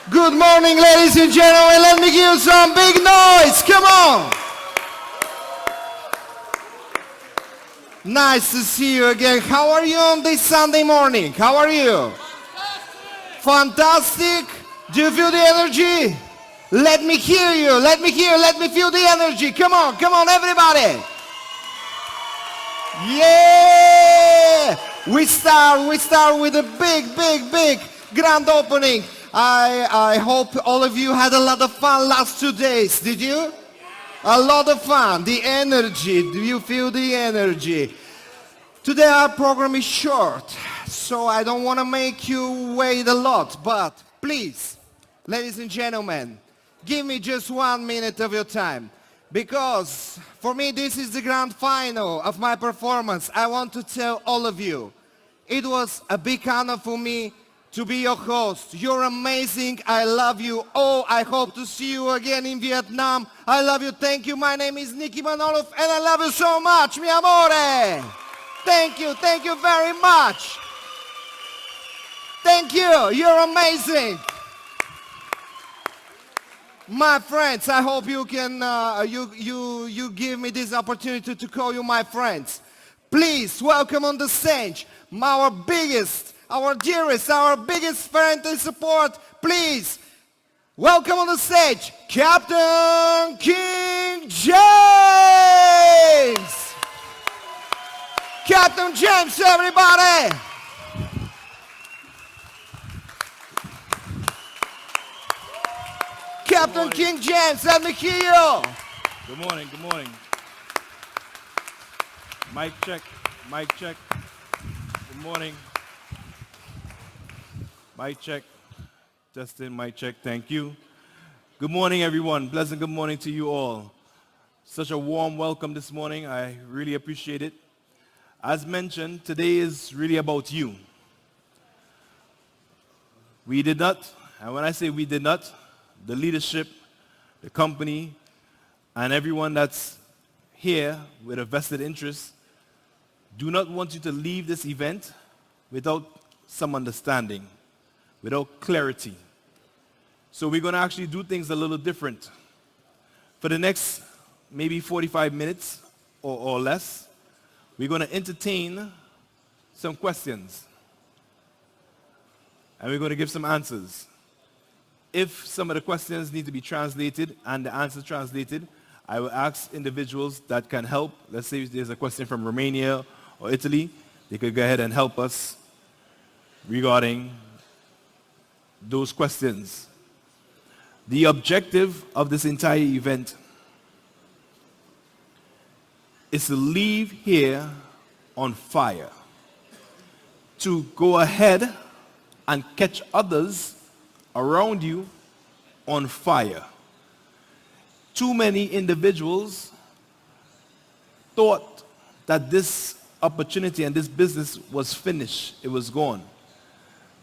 Good morning, ladies and gentlemen. Let me give you some big noise. Come on. Nice to see you again. How are you on this Sunday morning? How are you? Fantastic. Do you feel the energy? Let me hear you. Let me hear. Let me feel the energy. Come on, everybody. Yeah. We start with a big grand opening. I hope all of you had a lot of fun last 2 days. Did you? A lot of fun. The energy. Do you feel the energy? Today our program is short, so I don't want to make you wait a lot, but please, ladies and gentlemen, give me just 1 minute of your time, because for me this is the grand final of my performance. I want to tell all of you, it was a big honor for me to be your host. You're amazing. I love you. Oh, I hope to see you again in Vietnam. I love you. Thank you. My name is Nicky Manolov, and I love you so much, mi amore. Thank you very much. Thank you. You're amazing. My friends, I hope you can, you give me this opportunity to call you my friends. Please welcome on the stage our biggest, our dearest, our biggest friend and support. Please welcome on the stage Captain King James. Captain James, everybody. Captain King James, let me hear you. Good morning. Mic check. Good morning. Mic check. Justin, mic check. Thank you. Good morning, everyone. Pleasant good morning to you all. Such a warm welcome this morning. I really appreciate it. As mentioned, today is really about you. We did not, and when I say we did not, the leadership, the company, and everyone that's here with a vested interest do not want you to leave this event without some understanding, without clarity. So we're going to actually do things a little different. For the next maybe 45 minutes or less, we're going to entertain some questions. And we're going to give some answers. If some of the questions need to be translated and the answers translated, I will ask individuals that can help. Let's say if there's a question from Romania or Italy, they could go ahead and help us regarding those questions. The objective of this entire event is to leave here on fire, to go ahead and catch others around you on fire. Too many individuals thought that this opportunity and this business was finished, it was gone.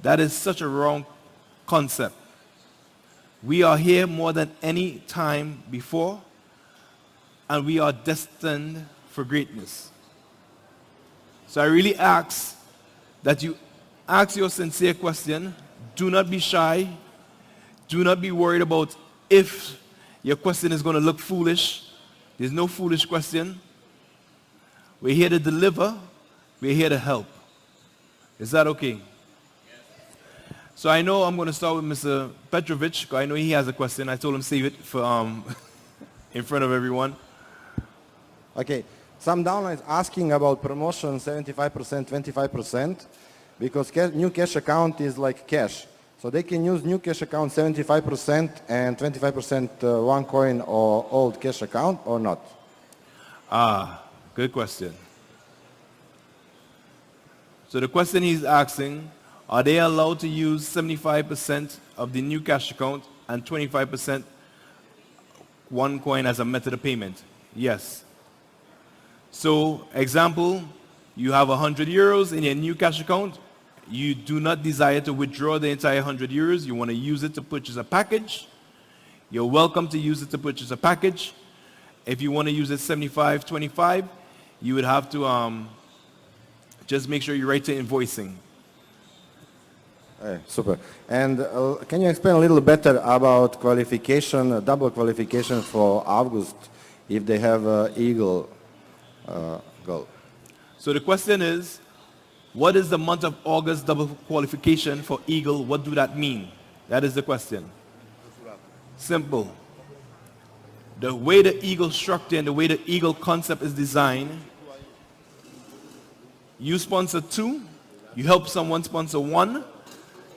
That is such a wrong concept. We are here more than any time before, and we are destined for greatness. So I really ask that you ask your sincere question. Do not be shy. Do not be worried about if your question is going to look foolish. There's no foolish question. We're here to deliver. We're here to help. Is that okay? So I know I'm going to start with Mr. Petrovic, because I know he has a question. I told him save it for in front of everyone. Okay, some downlines asking about promotion 75%, 25%, because new cash account is like cash. So they can use new cash account 75% and 25% OneCoin or old cash account or not? Good question. So the question he's asking, are they allowed to use 75% of the new cash account and 25% OneCoin as a method of payment? Yes. So, example, you have 100 euros in your new cash account. You do not desire to withdraw the entire 100 euros. You want to use it to purchase a package. You're welcome to use it to purchase a package. If you want to use it 75-25, you would have to just make sure you write to invoicing. Super. And can you explain a little better about qualification, double qualification for August, if they have Eagle goal? So the question is, what is the month of August double qualification for Eagle? What do that mean? That is the question. Simple. The way the Eagle structure and the way the Eagle concept is designed, you sponsor 2, you help someone sponsor 1,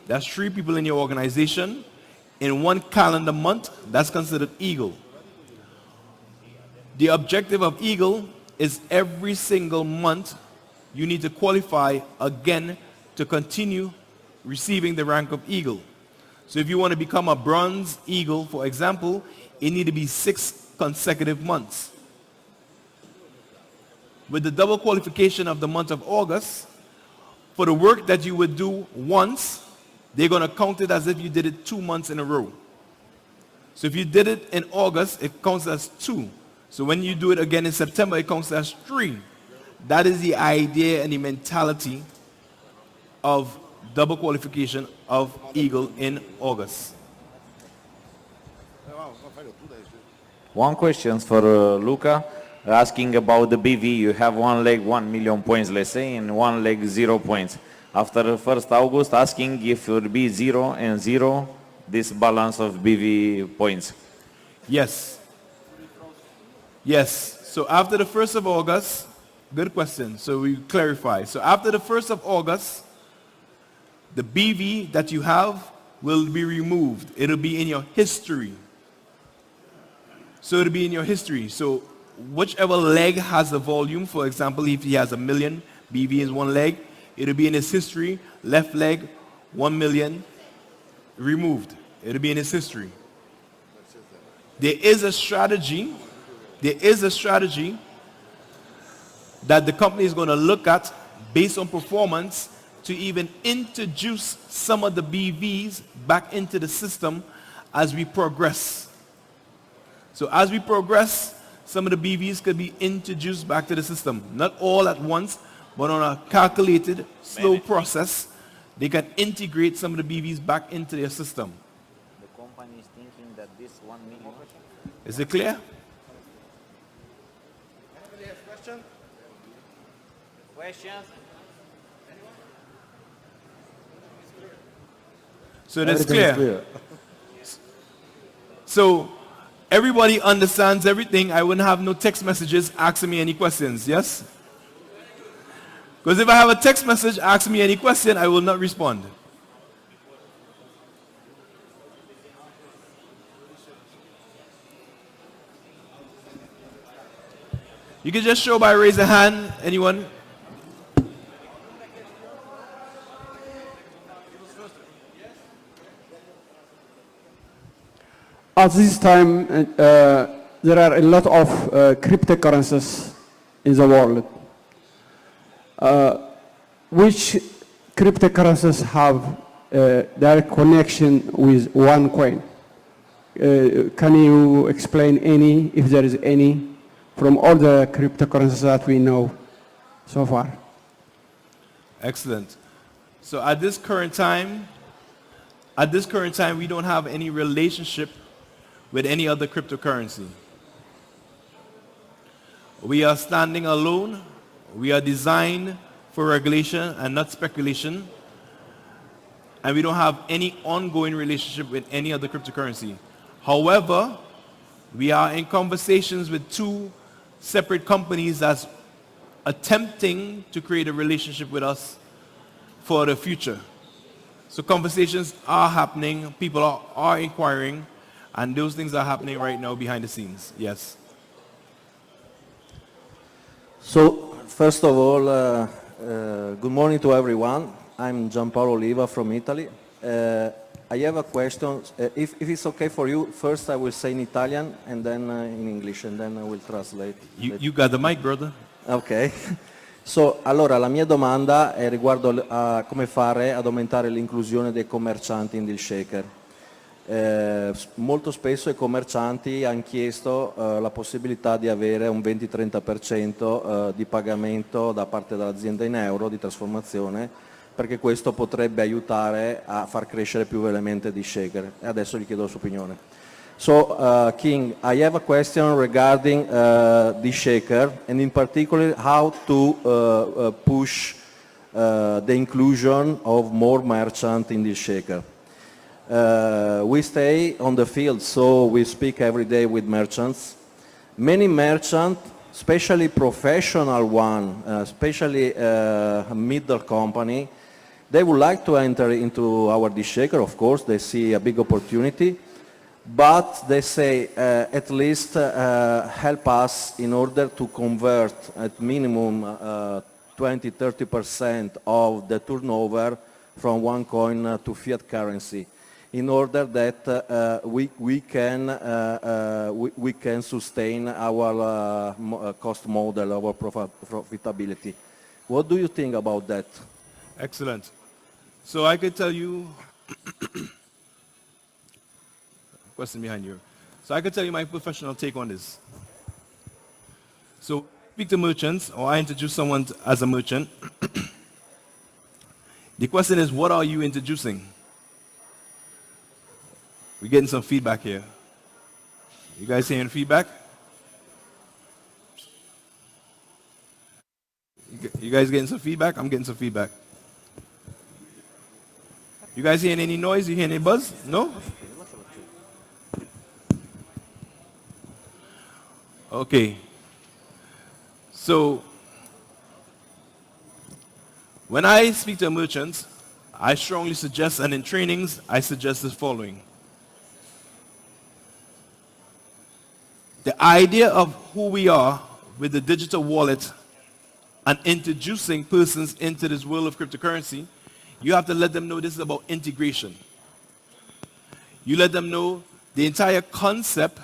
that's 3 people in your organization. In 1 calendar month, that's considered Eagle. The objective of Eagle is every single month you need to qualify again to continue receiving the rank of Eagle. So if you want to become a bronze Eagle, for example, it need to be 6 consecutive months. With the double qualification of the month of August, for the work that you would do once, they're going to count it as if you did it 2 months in a row. So if you did it in August, it counts as 2. So when you do it again in September, it counts as 3. That is the idea and the mentality of double qualification of Eagle in August. One question for Luca, asking about the BV. You have one leg 1 million points, let's say, and one leg 0 points. After the 1st August, asking if it would be 0 and 0, this balance of BV points. Yes. Yes. So after the 1st of August, good question. So we clarify. So after the 1st of August, the BV that you have will be removed. It'll be in your history. So it'll be in your history. So whichever leg has the volume, for example, if he has 1 million, BV is 1 leg, it'll be in his history. Left leg, 1 million, removed. It'll be in his history. There is a strategy that the company is going to look at based on performance to even introduce some of the BVs back into the system as we progress. So as we progress, some of the BVs could be introduced back to the system. Not all at once, but on a calculated, slow process, they can integrate some of the BVs back into their system. The company is thinking that this 1 million... Is it clear? Anybody have question? Questions? So that's Everything is clear. So everybody understands everything. I wouldn't have no text messages asking me any questions, yes? Because if I have a text message asking me any question, I will not respond. You can just show by raise a hand, anyone? At this time, there are a lot of cryptocurrencies in the world. Which cryptocurrencies have direct connection with one coin? Can you explain any, if there is any, from all the cryptocurrencies that we know so far? Excellent. So at this current time, we don't have any relationship with any other cryptocurrency. We are standing alone. We are designed for regulation and not speculation. And we don't have any ongoing relationship with any other cryptocurrency. However, we are in conversations with 2 separate companies that's attempting to create a relationship with us for the future. So conversations are happening, people are inquiring, and those things are happening right now behind the scenes. Yes. So, first of all, good morning to everyone. I'm Gianpaolo Oliva from Italy. I have a question. If it's okay for you, first I will say in Italian and then in English, and then I will translate. You got the mic, brother. Ok. So, allora, la mia domanda è riguardo a come fare ad aumentare l'inclusione dei commercianti in deal shaker. Molto spesso i commercianti hanno chiesto la possibilità di avere un 20-30% di pagamento da parte dell'azienda in euro di trasformazione perché questo potrebbe aiutare a far crescere più velocemente di shaker. E adesso gli chiedo la sua opinione. So, King, I have a question regarding the shaker, and in particular how to push the inclusion of more merchants in this shaker. We stay on the field, so we speak every day with merchants. Many merchants, especially professional one, especially middle company, they would like to enter into our dish shaker. Of course, they see a big opportunity, but they say at least help us in order to convert at minimum 20-30% of the turnover from OneCoin to fiat currency, in order that we can sustain our cost model, our profitability. What do you think about that? Excellent. So I could tell you, question behind you. So I could tell you my professional take on this. So speak to merchants, or I introduce someone as a merchant. The question is, what are you introducing? We're getting some feedback here. You guys hearing feedback? You guys getting some feedback? I'm getting some feedback. You guys hearing any noise? You hearing any buzz? No? Okay. So, when I speak to merchants, I strongly suggest, and in trainings, I suggest the following. The idea of who we are with the digital wallet and introducing persons into this world of cryptocurrency, you have to let them know this is about integration. You let them know the entire concept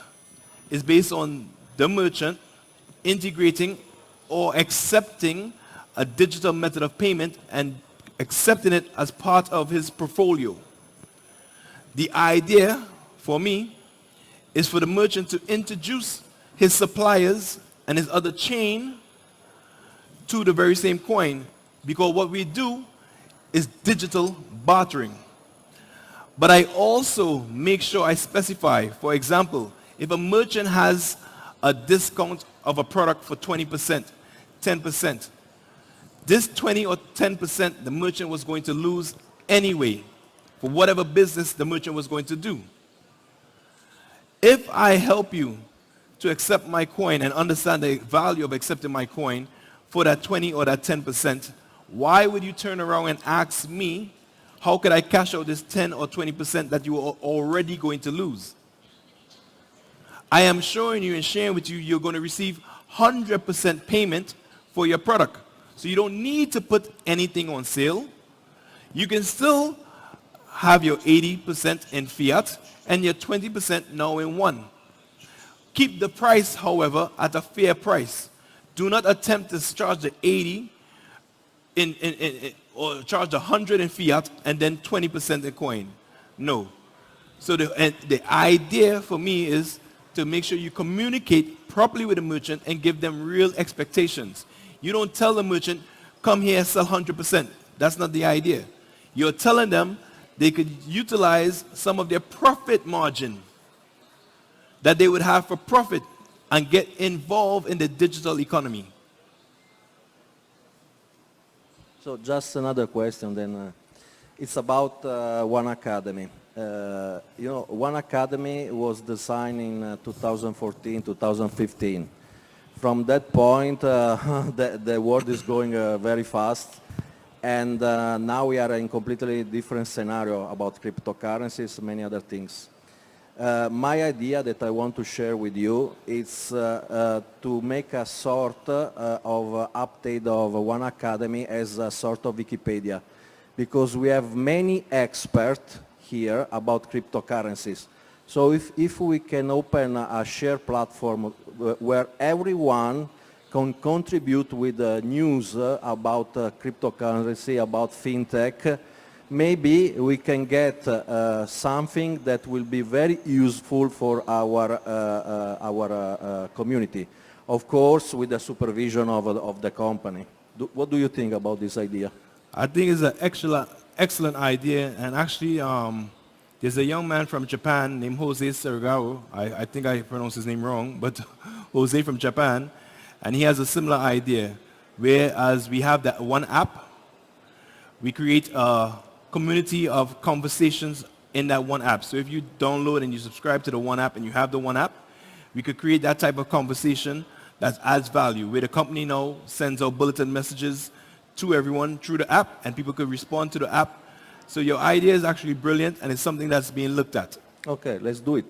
is based on the merchant integrating or accepting a digital method of payment and accepting it as part of his portfolio. The idea, for me, is for the merchant to introduce his suppliers and his other chain to the very same coin, because what we do is digital bartering. But I also make sure I specify, for example, if a merchant has a discount of a product for 20%, 10%, this 20 or 10% the merchant was going to lose anyway for whatever business the merchant was going to do. If I help you to accept my coin and understand the value of accepting my coin for that 20 or that 10%, why would you turn around and ask me, how could I cash out this 10 or 20% that you are already going to lose? I am showing you and sharing with you, you're going to receive 100% payment for your product. So you don't need to put anything on sale. You can still have your 80% in fiat and your 20% now in one. Keep the price, however, at a fair price. Do not attempt to charge the 80 or charge the 100 in fiat and then 20% in coin. No. So the idea for me is to make sure you communicate properly with the merchant and give them real expectations. You don't tell the merchant, come here and sell 100%. That's not the idea. You're telling them they could utilize some of their profit margin that they would have for profit and get involved in the digital economy. So just another question then. It's about One Academy. One Academy was designed in 2014, 2015. From that point, the world is going very fast, and now we are in completely different scenario about cryptocurrencies, many other things. My idea that I want to share with you is to make a sort of update of One Academy as a sort of Wikipedia, because we have many experts here about cryptocurrencies. So if we can open a shared platform where everyone can contribute with news about cryptocurrency, about fintech, maybe we can get something that will be very useful for our community. Of course, with the supervision of the company. What do you think about this idea? I think it's an excellent idea, and actually, there's a young man from Japan named Jose Sergao. I think I pronounced his name wrong, but Jose from Japan, and he has a similar idea. Whereas we have that one app, we create a community of conversations in that one app. So if you download and you subscribe to the one app and you have the one app, we could create that type of conversation that adds value, where the company now sends out bulletin messages to everyone through the app, and people could respond to the app. So your idea is actually brilliant, and it's something that's being looked at. Okay, let's do it.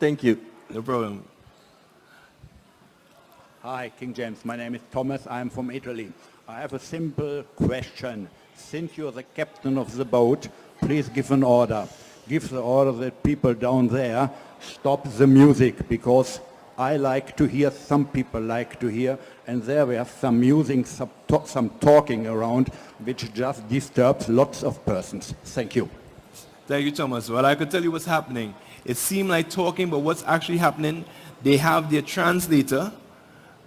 Thank you. No problem. Hi, King James. My name is Thomas. I'm from Italy. I have a simple question. Since you're the captain of the boat, please give an order. Give the order that people down there stop the music, because I like to hear, some people like to hear, and there we have some music, some talking around, which just disturbs lots of persons. Thank you. Thank you, Thomas. Well, I could tell you what's happening. It seemed like talking, but what's actually happening, they have their translator,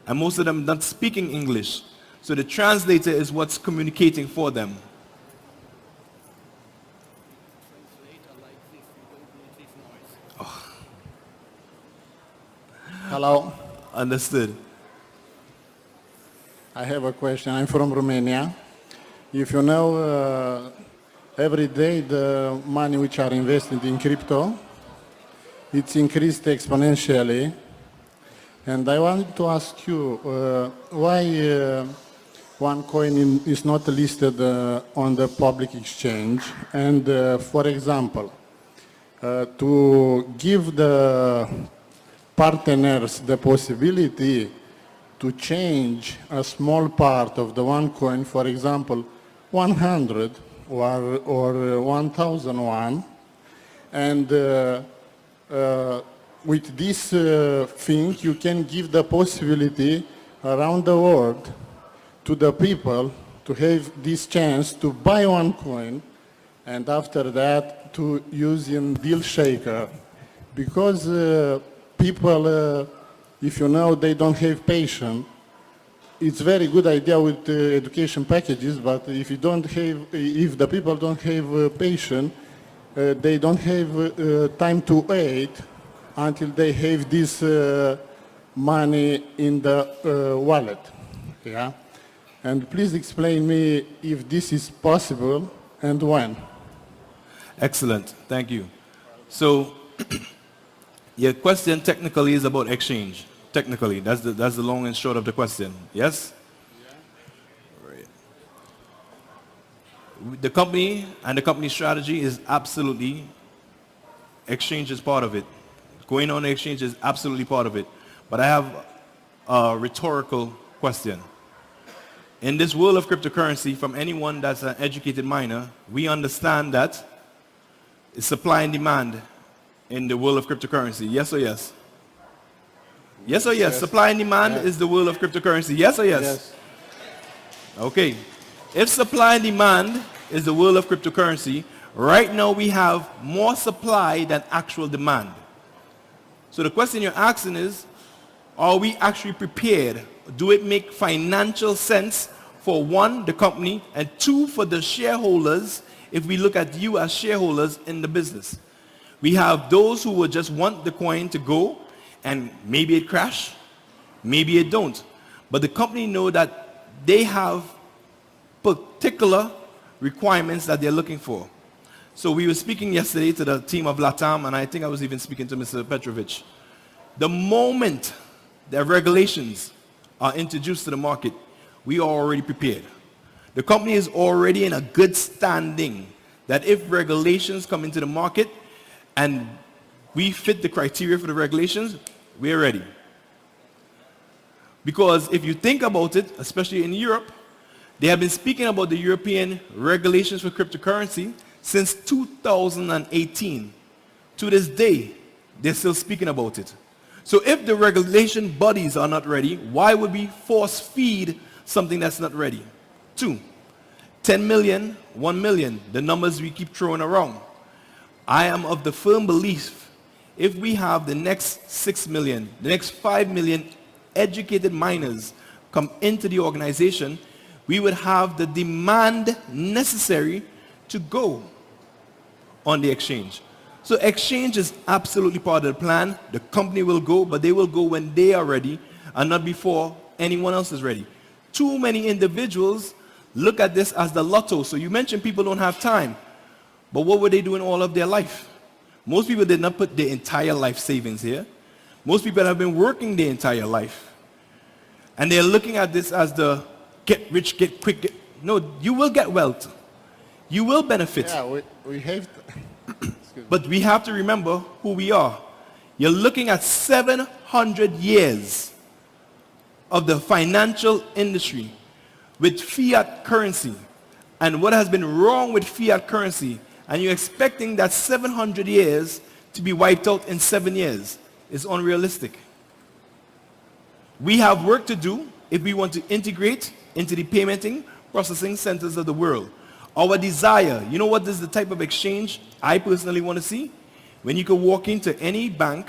and most of them not speaking English. So the translator is what's communicating for them. Hello, Understood. I have a question. I'm from Romania. If you know, every day the money which are invested in crypto, it's increased exponentially. And I wanted to ask you, why OneCoin is not listed on the public exchange? And for example, to give the partners the possibility to change a small part of the OneCoin, for example, 100 or 1,001, and with this thing you can give the possibility around the world to the people to have this chance to buy OneCoin, and after that to use in deal shaker, because people, if you know, they don't have patience. It's very good idea with education packages, but if you don't have, if the people don't have patience, they don't have time to wait until they have this money in the wallet. Yeah, and please explain me if this is possible and when. Excellent. Thank you. So your question technically is about exchange. Technically, that's the long and short of the question. Yes? Yeah. Right. The company and the company strategy is absolutely, exchange is part of it. Going on the exchange is absolutely part of it. But I have a rhetorical question. In this world of cryptocurrency, from anyone that's an educated miner, we understand that it's supply and demand in the world of cryptocurrency. Yes or yes? Yes or yes? Supply and demand is the world of cryptocurrency. Yes or yes? Yes. Okay. If supply and demand is the world of cryptocurrency, right now we have more supply than actual demand. So the question you're asking is, are we actually prepared? Do it make financial sense for one, the company, and two, for the shareholders, if we look at you as shareholders in the business? We have those who would just want the coin to go, and maybe it crash, maybe it don't. But the company know that they have particular requirements that they're looking for. So we were speaking yesterday to the team of LATAM, and I think I was even speaking to Mr. Petrovic. The moment that regulations are introduced to the market, we are already prepared. The company is already in a good standing that if regulations come into the market and we fit the criteria for the regulations, we're ready. Because if you think about it, especially in Europe, they have been speaking about the European regulations for cryptocurrency since 2018. To this day, they're still speaking about it. So if the regulation bodies are not ready, why would we force feed something that's not ready? 2, 10 million, 1 million, the numbers we keep throwing around. I am of the firm belief, if we have the next 6 million, the next 5 million educated miners come into the organization, we would have the demand necessary to go on the exchange. So exchange is absolutely part of the plan. The company will go, but they will go when they are ready and not before anyone else is ready. Too many individuals look at this as the lotto. So you mentioned people don't have time. But what were they doing all of their life? Most people did not put their entire life savings here. Most people have been working their entire life. And they're looking at this as the get rich, get quick. No, you will get wealth. You will benefit. Yeah, we have... But we have to remember who we are. You're looking at 700 years of the financial industry with fiat currency. And what has been wrong with fiat currency, and you're expecting that 700 years to be wiped out in 7 years, is unrealistic. We have work to do if we want to integrate into the paymenting processing centers of the world. Our desire, you know what is the type of exchange I personally want to see? When you can walk into any bank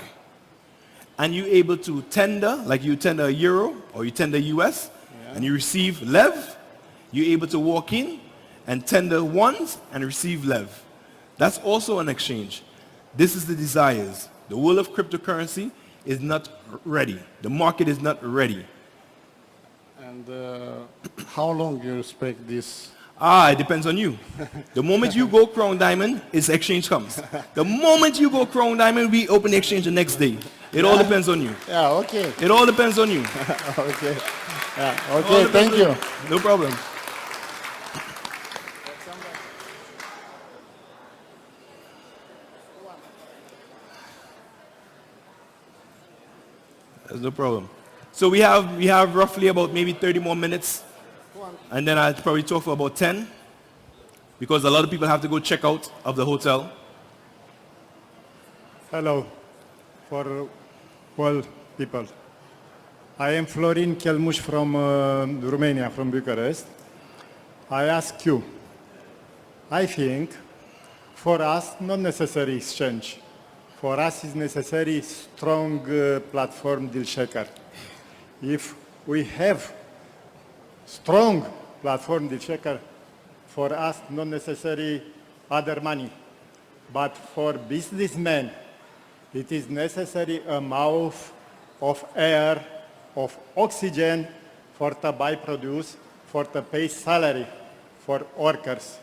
and you're able to tender, like you tender a euro or you tender US, and you receive lev, you're able to walk in and tender ones and receive lev. That's also an exchange. This is the desires. The world of cryptocurrency is not ready. The market is not ready. And how long you expect this? It depends on you. The moment you go Crown Diamond, its exchange comes. The moment you go Crown Diamond, we open the exchange the next day. It all depends on you. Yeah, okay. It all depends on you. Okay. Yeah, okay, thank you. No problem. There's no problem. So we have roughly about maybe 30 more minutes. And then I'll probably talk for about 10 because a lot of people have to go check out of the hotel. Hello, for all people. I am Florin Chelmuș from Romania, from Bucharest. I ask you, I think for us not necessary exchange. For us is necessary strong platform deal shaker. If we have strong platform deal shaker, for us not necessary other money. But for businessmen, it is necessary a mouth of air, of oxygen for to buy produce, for to pay salary for workers.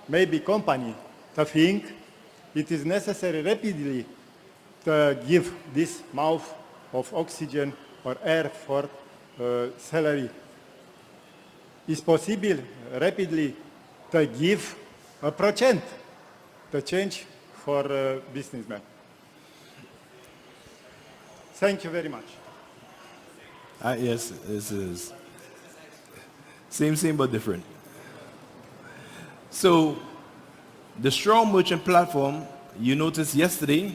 Maybe company to think it is necessary rapidly to give this mouth of oxygen or air for salary. Is possible rapidly to give a percent to change for businessmen. Thank you very much. Yes, this is same but different. So the Strong Merchant platform, you noticed yesterday,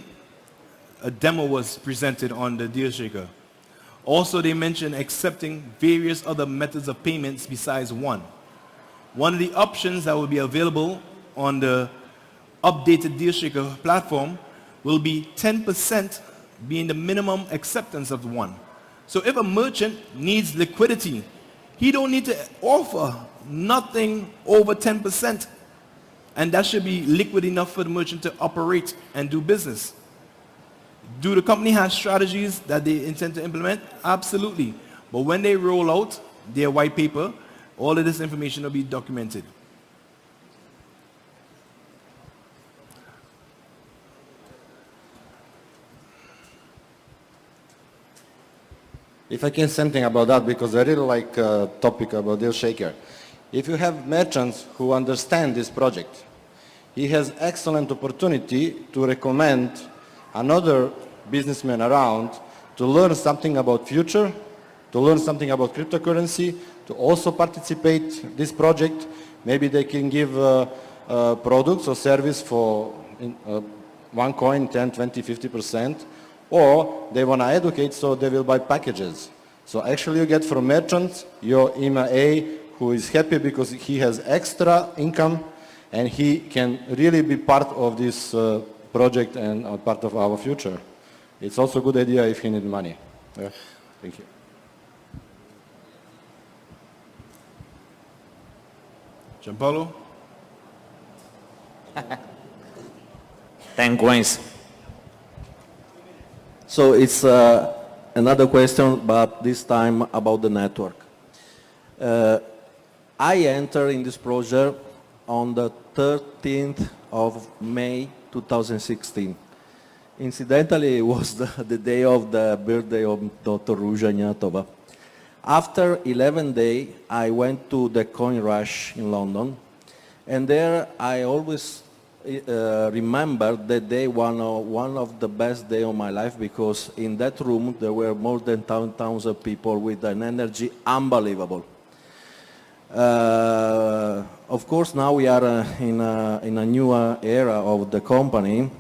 a demo was presented on the Deal Shaker. Also, they mentioned accepting various other methods of payments besides one. One of the options that will be available on the updated Deal Shaker platform will be 10% being the minimum acceptance of one. So if a merchant needs liquidity, he don't need to offer nothing over 10%. And that should be liquid enough for the merchant to operate and do business. Do the company have strategies that they intend to implement? Absolutely. But when they roll out their white paper, all of this information will be documented. If I can say something about that, because I really like the topic about Deal Shaker. If you have merchants who understand this project, he has excellent opportunity to recommend another businessman around to learn something about future, to learn something about cryptocurrency, to also participate this project. Maybe they can give products or service for one coin, 10, 20, 50%, or they want to educate, so they will buy packages. So actually you get from merchants your IMA who is happy because he has extra income and he can really be part of this project and part of our future. It's also a good idea if he needs money. Yeah. Thank you. Gianpaolo? 10 coins. So it's another question, but this time about the network. I entered in this project on the 13th of May 2016. Incidentally, it was the day of the birthday of Dr. Ruja Ignatova. After 11 days, I went to the Coin Rush in London, and there I always remember that day one of the best days of my life, because in that room there were more than 10,000 people with an energy unbelievable. Of course, now we are in a new era of the company,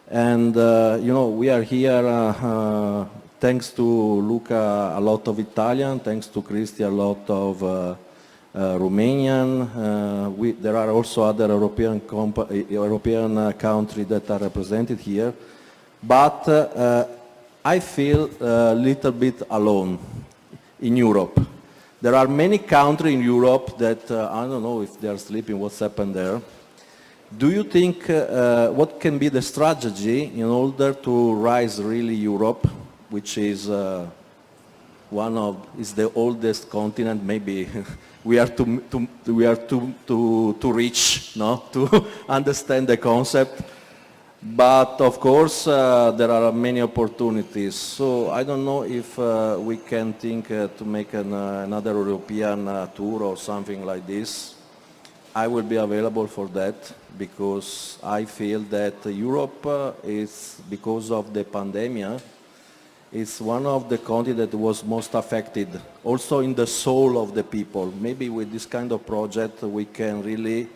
and we are here thanks to Luca, a lot of Italian, thanks to Christy, a lot of Romanian. There are also other European countries that are represented here, but I feel a little bit alone in Europe. There are many countries in Europe that I don't know if they are sleeping, what's happened there. Do you think what can be the strategy in order to rise really Europe, which is the oldest continent? Maybe we are too rich, no, to understand the concept. But of course, there are many opportunities. So I don't know if we can think to make another European tour or something like this. I will be available for that, because I feel that Europe is, because of the pandemic, is one of the continents that was most affected, also in the soul of the people. Maybe with this kind of project we can really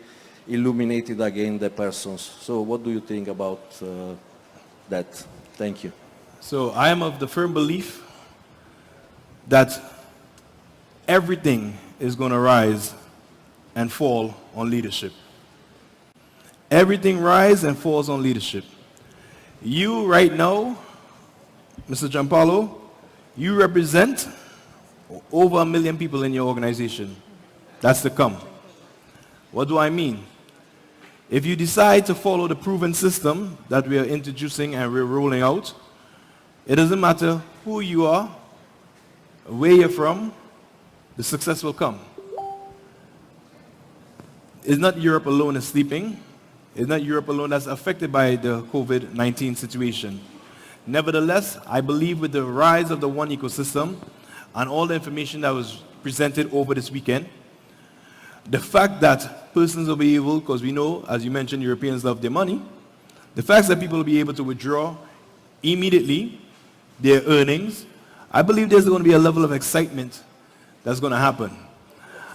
illuminate it again, the persons. So what do you think about that? Thank you. So I am of the firm belief that everything is going to rise and fall on leadership. Everything rises and falls on leadership. You right now, Mr. Gianpaolo, you represent over 1 million people in your organization. That's to come. What do I mean? If you decide to follow the proven system that we are introducing and we're rolling out, it doesn't matter who you are, where you're from, the success will come. It's not Europe alone that's sleeping. It's not Europe alone that's affected by the COVID-19 situation. Nevertheless, I believe with the rise of the One Ecosystem and all the information that was presented over this weekend, the fact that persons will be able, because we know, as you mentioned, Europeans love their money, the fact that people will be able to withdraw immediately their earnings, I believe there's going to be a level of excitement that's going to happen.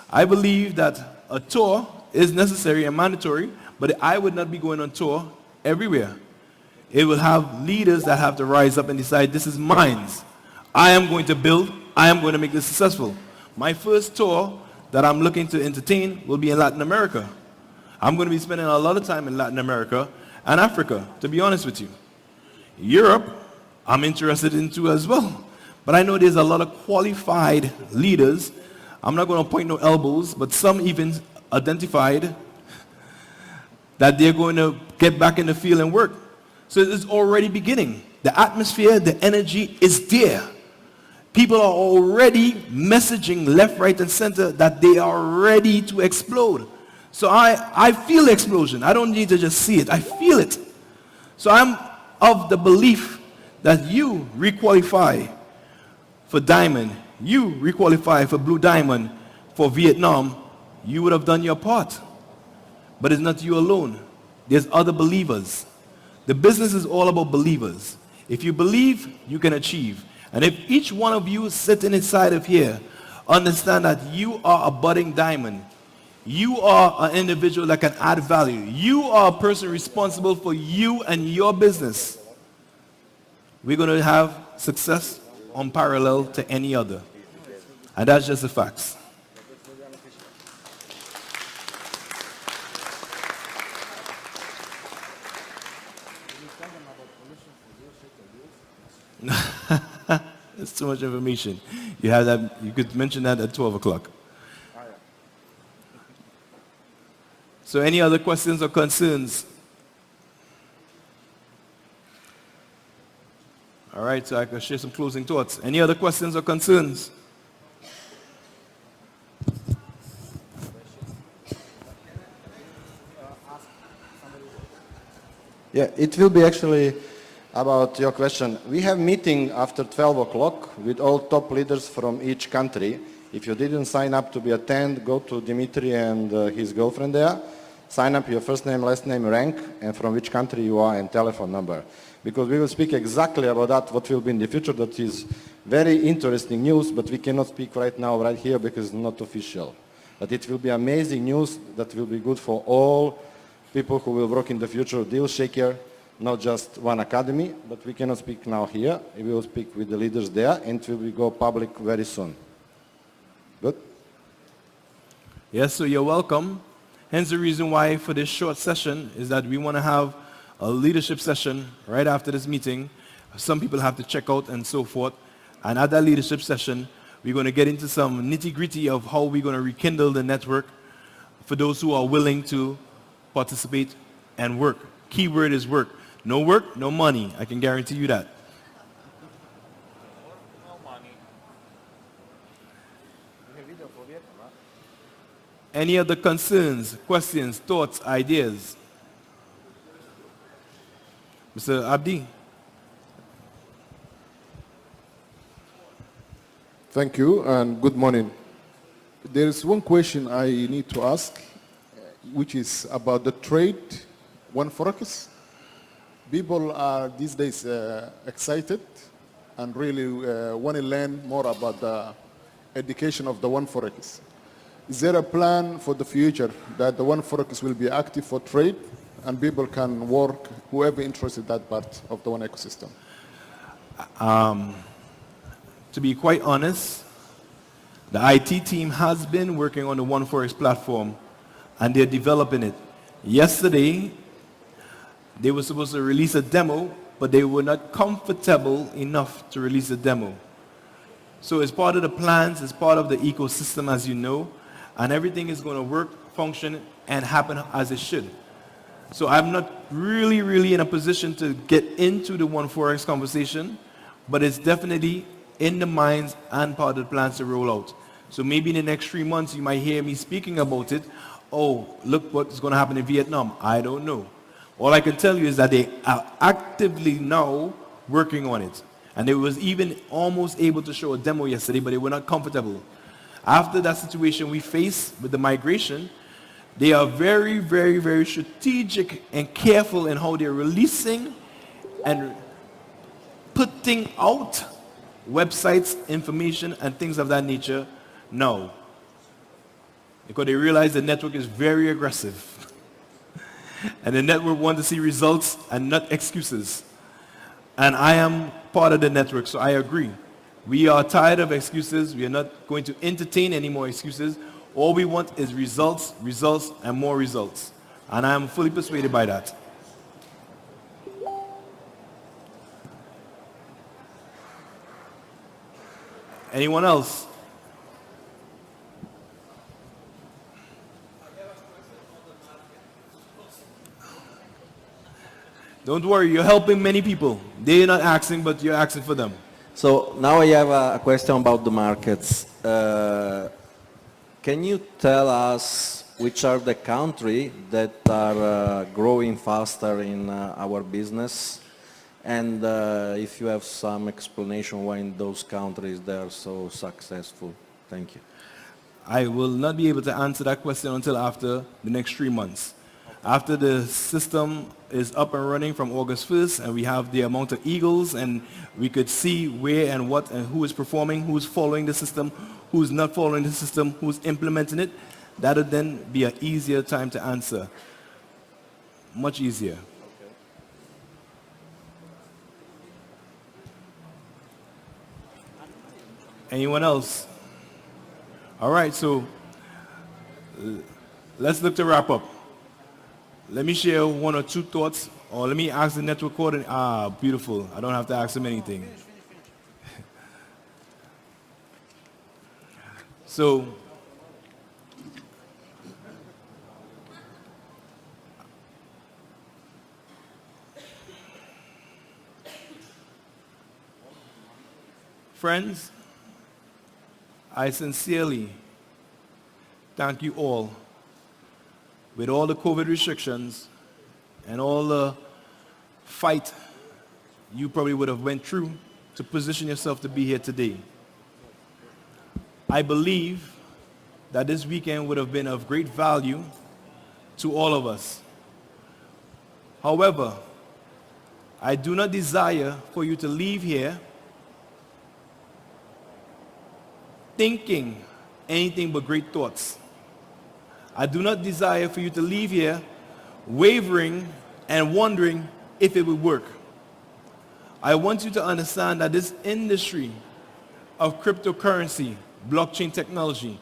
I believe that a tour is necessary and mandatory, but I would not be going on tour everywhere. It will have leaders that have to rise up and decide, this is mine. I am going to build, I am going to make this successful. My first tour that I'm looking to entertain will be in Latin America. I'm going to be spending a lot of time in Latin America and Africa, to be honest with you. Europe, I'm interested in too as well. But I know there's a lot of qualified leaders. I'm not going to point no elbows, but some even identified that they're going to get back in the field and work. So it's already beginning. The atmosphere, the energy is there. People are already messaging left, right, and center that they are ready to explode. So I feel the explosion. I don't need to just see it. I feel it. So I'm of the belief that you requalify for diamond. You requalify for blue diamond for Vietnam. You would have done your part. But it's not you alone. There's other believers. The business is all about believers. If you believe, you can achieve. And if each one of you sitting inside of here understand that you are a budding diamond, you are an individual that can add value, you are a person responsible for you and your business, we're going to have success unparalleled to any other. And that's just the facts. It's too much information. You have that. You could mention that at 12 o'clock. So any other questions or concerns? All right, so I can share some closing thoughts. Any other questions or concerns? Yeah, it will be actually about your question. We have meeting after 12 o'clock with all top leaders from each country. If you didn't sign up to be attend, go to Dimitri and his girlfriend there. Sign up your first name, last name, rank, and from which country you are and telephone number. Because we will speak exactly about that, what will be in the future. That is very interesting news, but we cannot speak right now, right here, because it's not official. But it will be amazing news that will be good for all people who will work in the future, deal shaker, not just one academy, but we cannot speak now here. We will speak with the leaders there, and it will go public very soon. Good? Yes, so you're welcome. Hence the reason why for this short session is that we want to have a leadership session right after this meeting. Some people have to check out and so forth. And at that leadership session, we're going to get into some nitty-gritty of how we're going to rekindle the network for those who are willing to participate and work. Keyword is work. No work, no money. I can guarantee you that. Any other concerns, questions, thoughts, ideas? Mr. Abdi? Thank you and good morning. There is one question I need to ask, which is about the trade, OneForex. People are these days excited and really want to learn more about the education of the OneForex. Is there a plan for the future that the OneForex will be active for trade and people can work, whoever interested in that part of the OneEcosystem? To be quite honest, the IT team has been working on the OneForex platform and they're developing it. Yesterday, they were supposed to release a demo, but they were not comfortable enough to release a demo. So it's part of the plans, it's part of the ecosystem, as you know, and everything is going to work, function, and happen as it should. So I'm not really in a position to get into the OneForex conversation, but it's definitely in the minds and part of the plans to roll out. So maybe in the next 3 months you might hear me speaking about it. Oh, look what's going to happen in Vietnam. I don't know. All I can tell you is that they are actively now working on it. And they was even almost able to show a demo yesterday, but they were not comfortable. After that situation we face with the migration, they are very strategic and careful in how they're releasing and putting out websites, information, and things of that nature now. Because they realize the network is very aggressive. And the network wants to see results and not excuses. And I am part of the network, so I agree. We are tired of excuses. We are not going to entertain any more excuses. All we want is results, results, and more results. And I am fully persuaded by that. Anyone else? Don't worry, you're helping many people. They're not asking, but you're asking for them. So now I have a question about the markets. Can you tell us which are the countries that are growing faster in our business? And if you have some explanation why in those countries they are so successful. Thank you. I will not be able to answer that question until after the next 3 months. After the system is up and running from August 1st and we have the amount of eagles and we could see where and what and who is performing, who's following the system, who's not following the system, who's implementing it, that would then be an easier time to answer. Much easier. Okay. Anyone else? All right, so let's look to wrap up. Let me share 1 or 2 thoughts, or let me ask the network coordinator. Ah, beautiful. I don't have to ask him anything. So, Friends, I sincerely thank you all. With all the COVID restrictions and all the fight you probably would have went through to position yourself to be here today. I believe that this weekend would have been of great value to all of us. However, I do not desire for you to leave here thinking anything but great thoughts. I do not desire for you to leave here wavering and wondering if it would work. I want you to understand that this industry of cryptocurrency, blockchain technology,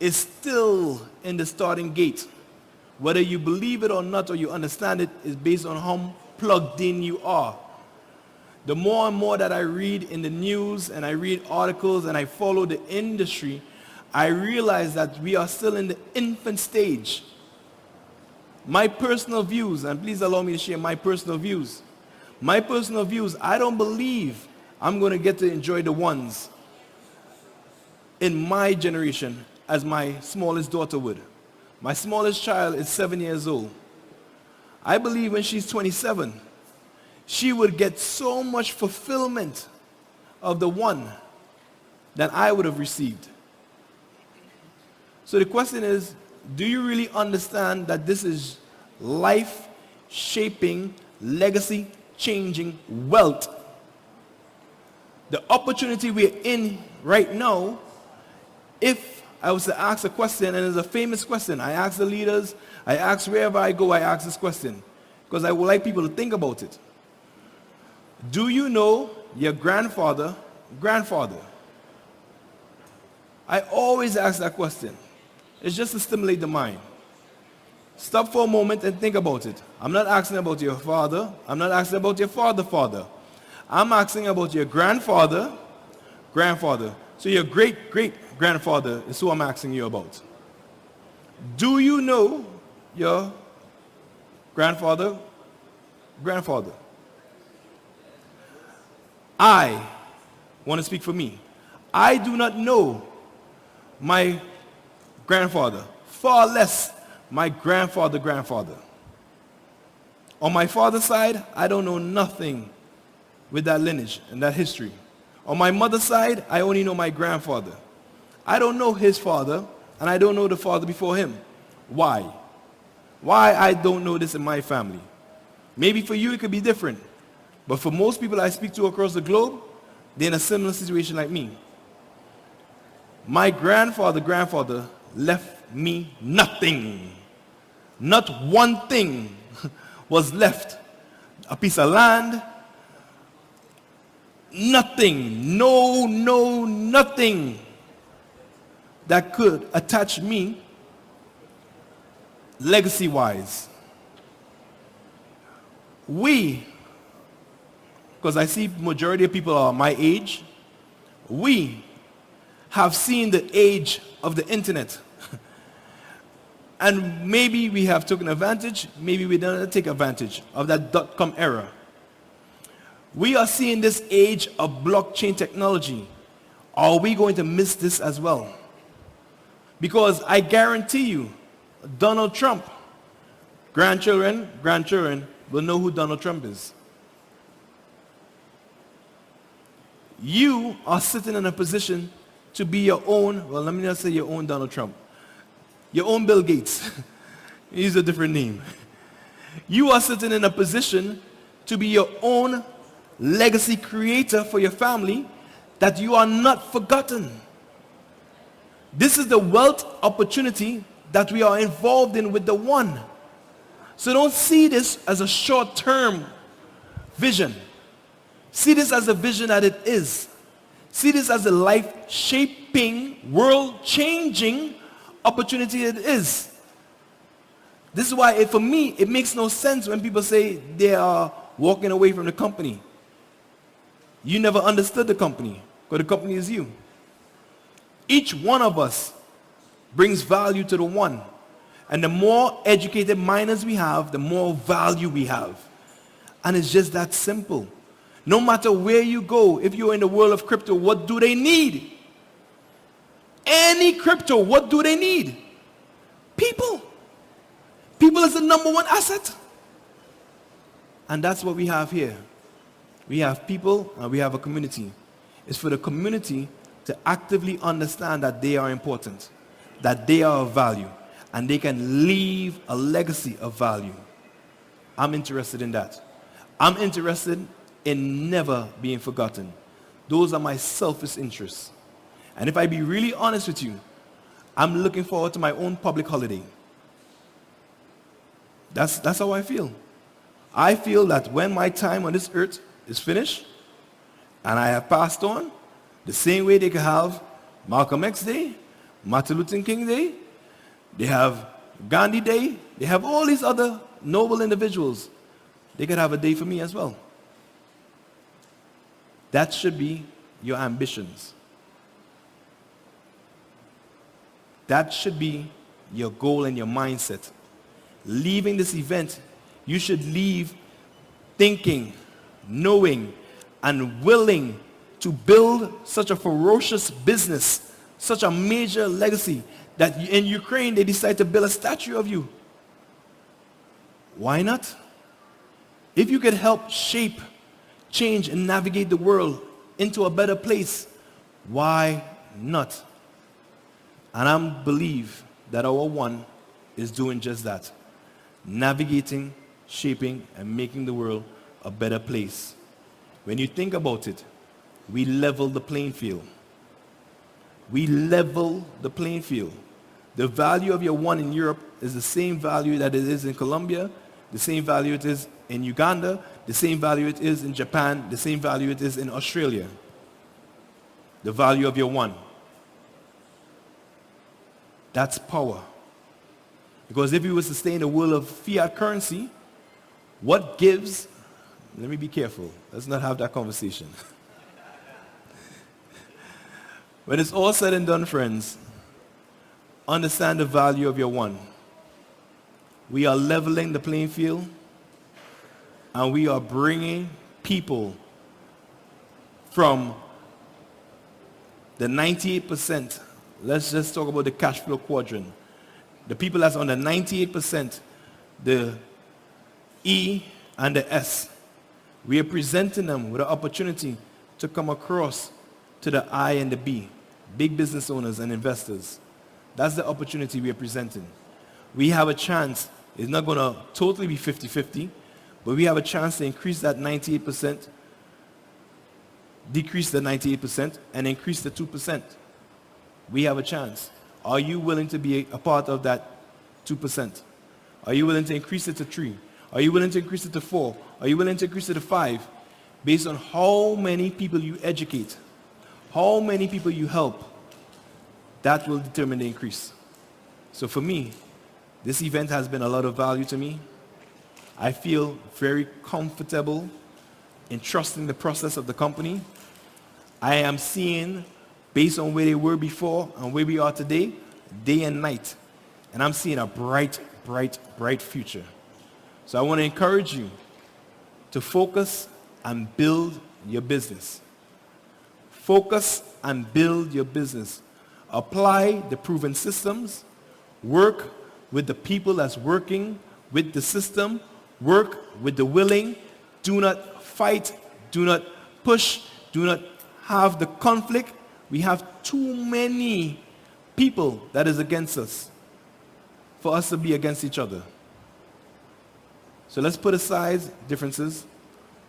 is still in the starting gate. Whether you believe it or not, or you understand it, is based on how plugged in you are. The more and more that I read in the news and I read articles and I follow the industry, I realize that we are still in the infant stage. My personal views, and please allow me to share my personal views. My personal views, I don't believe I'm going to get to enjoy the ones in my generation as my smallest daughter would. My smallest child is 7 years old. I believe when she's 27, she would get so much fulfillment of the one that I would have received. So the question is, do you really understand that this is life-shaping, legacy-changing wealth? The opportunity we're in right now, if I was to ask a question, and it's a famous question, I ask the leaders, I ask wherever I go, I ask this question, because I would like people to think about it. Do you know your grandfather? I always ask that question. It's just to stimulate the mind. Stop for a moment and think about it. I'm not asking about your father. I'm not asking about your father. I'm asking about your grandfather. So your great-great-grandfather is who I'm asking you about. Do you know your grandfather? I want to speak for me. I do not know my grandfather, far less my grandfather. On my father's side, I don't know nothing with that lineage and that history. On my mother's side, I only know my grandfather. I don't know his father, and I don't know the father before him. Why? Why I don't know this in my family? Maybe for you it could be different, but for most people I speak to across the globe, they're in a similar situation like me. My grandfather left me nothing. Not one thing was left. A piece of land, nothing, nothing that could attach me legacy-wise. We, because I see majority of people are my age, we have seen the age of the internet. And maybe we have taken advantage, maybe we didn't take advantage of that .com era. We are seeing this age of blockchain technology. Are we going to miss this as well? Because I guarantee you, Donald Trump, grandchildren will know who Donald Trump is. You are sitting in a position to be your own, well, let me not say your own Donald Trump, your own Bill Gates. He's a different name. You are sitting in a position to be your own legacy creator for your family, that you are not forgotten. This is the wealth opportunity that we are involved in with the one. So don't see this as a short-term vision. See this as a vision that it is. See this as a life-shaping, world-changing opportunity it is. This is why, for me, it makes no sense when people say they are walking away from the company. You never understood the company, because the company is you. Each one of us brings value to the one. And the more educated minds we have, the more value we have. And it's just that simple. No matter where you go, if you're in the world of crypto, what do they need? Any crypto, what do they need? People. People is the number one asset. And that's what we have here. We have people and we have a community. It's for the community to actively understand that they are important, that they are of value, and they can leave a legacy of value. I'm interested in that. I'm interested in never being forgotten. Those are my selfish interests. And if I be really honest with you, I'm looking forward to my own public holiday. That's how I feel. I feel that when my time on this earth is finished and I have passed on, the same way they could have Malcolm X Day, Martin Luther King Day, they have Gandhi Day, they have all these other noble individuals. They could have a day for me as well. That should be your ambitions. That should be your goal and your mindset. Leaving this event, you should leave thinking, knowing, and willing to build such a ferocious business, such a major legacy, that in Ukraine they decide to build a statue of you. Why not? If you could help shape, change, and navigate the world into a better place, why not? And I believe that our one is doing just that. Navigating, shaping, and making the world a better place. When you think about it, we level the playing field. We level the playing field. The value of your one in Europe is the same value that it is in Colombia, the same value it is in Uganda, the same value it is in Japan, the same value it is in Australia. The value of your one. That's power. Because if you was to stay in the world of fiat currency, what gives, let me be careful, let's not have that conversation. When it's all said and done, friends, understand the value of your one. We are leveling the playing field, and we are bringing people from the 98%. Let's just talk about the cash flow quadrant. The people that's on the 98%, the E and the S. We are presenting them with an opportunity to come across to the I and the B, big business owners and investors. That's the opportunity we are presenting. We have a chance. It's not going to totally be 50-50, but we have a chance to increase that 98%, decrease the 98%, and increase the 2%. We have a chance. Are you willing to be a part of that 2%? Are you willing to increase it to 3? Are you willing to increase it to 4? Are you willing to increase it to 5? Based on how many people you educate, how many people you help, that will determine the increase. So for me, this event has been a lot of value to me. I feel very comfortable in trusting the process of the company. I am seeing, based on where they were before and where we are today, day and night. And I'm seeing a bright, bright, bright future. So I want to encourage you to focus and build your business. Focus and build your business. Apply the proven systems. Work with the people that's working with the system. Work with the willing. Do not fight. Do not push. Do not have the conflict. We have too many people that is against us for us to be against each other. So let's put aside differences.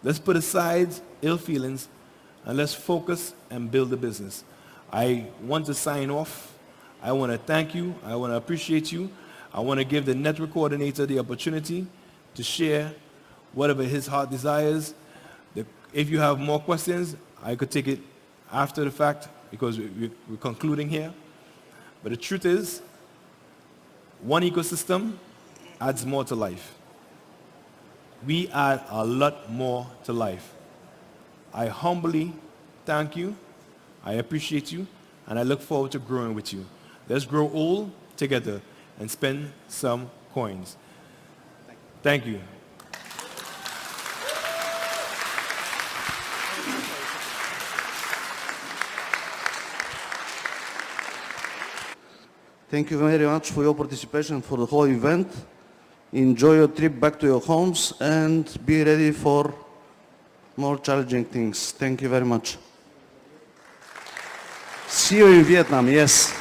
Let's put aside ill feelings, and let's focus and build a business. I want to sign off. I want to thank you. I want to appreciate you. I want to give the network coordinator the opportunity to share whatever his heart desires. If you have more questions, I could take it after the fact because we're concluding here. But the truth is, one ecosystem adds more to life. We add a lot more to life. I humbly thank you. I appreciate you. And I look forward to growing with you. Let's grow old together and spend some coins. Thank you. Thank you very much for your participation for the whole event. Enjoy your trip back to your homes and be ready for more challenging things. Thank you very much. See you in Vietnam, yes.